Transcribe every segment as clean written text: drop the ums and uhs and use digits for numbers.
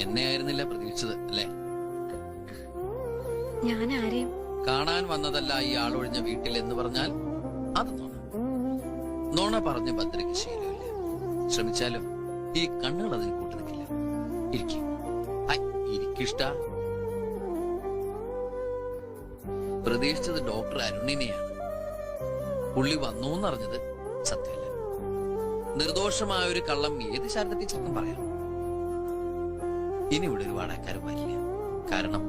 എന്നെ ആയിരുന്നില്ല പ്രതീക്ഷിച്ചത് അല്ലേ? ഞാൻ ആരെയും കാണാൻ വന്നതല്ല ഈ ആളൊഴിഞ്ഞ വീട്ടിൽ എന്ന് പറഞ്ഞാൽ അത് നുണ. നുണ പറഞ്ഞ് ഭദ്രയ്ക്ക് ശീലമില്ല. ശ്രമിച്ചാലും ഈ കണ്ണുകൾ അതിന് കൂട്ടു നിൽക്കില്ല. ഇരിക്കിഷ്ട. പ്രതീക്ഷിച്ചത് ഡോക്ടർ അരുണിനെയാണ്. പുള്ളി വന്നു എന്നറിഞ്ഞത് സത്യമല്ല. നിർദോഷമായ ഒരു കള്ളം ഏത് ശാരദത്തിൽ ചെറുക്കം പറയാം. ഇനി ഇവിടെ ഒരു വാടകക്കാരും വരില്ല. കാരണം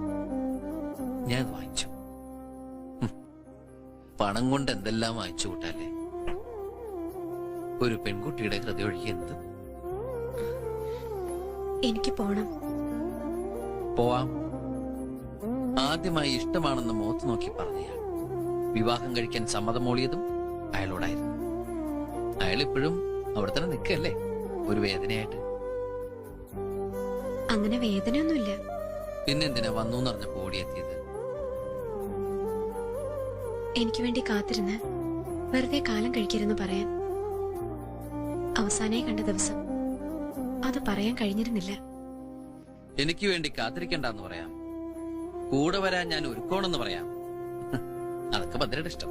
ഞാൻ വാങ്ങിച്ചു. പണം കൊണ്ട് എന്തെല്ലാം വാങ്ങിച്ചു കൂട്ടാല്ലേ. ഒരു പെൺകുട്ടിയുടെ ഹൃദയൊഴുകി എന്ത്. എനിക്ക് പോണം. പോവാം. ആദ്യമായി ഇഷ്ടമാണെന്ന് മുഖത്ത് നോക്കി പറഞ്ഞയാൾ വിവാഹം കഴിക്കാൻ സമ്മതം മൂളിയതും അയാളോടായിരുന്നു. അയാൾ ഇപ്പോഴും അവിടെ തന്നെ നിൽക്കല്ലേ, ഒരു വേദനയായിട്ട്. അങ്ങനെ വേദനയൊന്നുമില്ല. പിന്നെന്തിനാ വന്നു എന്നറിഞ്ഞപ്പോ ഓടിയെത്തിയത്? എനിക്ക് വേണ്ടി കാത്തിരുന്ന് വെറുതെ കാലം കഴിക്കരുന്ന് പറയാൻ. അവസാനമായി കണ്ട ദിവസം അത് പറയാൻ കഴിഞ്ഞിരുന്നില്ല. എനിക്ക് വേണ്ടി കാത്തിരിക്കണ്ടെന്ന് പറയാം, കൂടെ വരാൻ ഞാൻ ഒരുക്കോണെന്ന് പറയാം. അതൊക്കെ ഭദ്രയുടെ ഇഷ്ടം.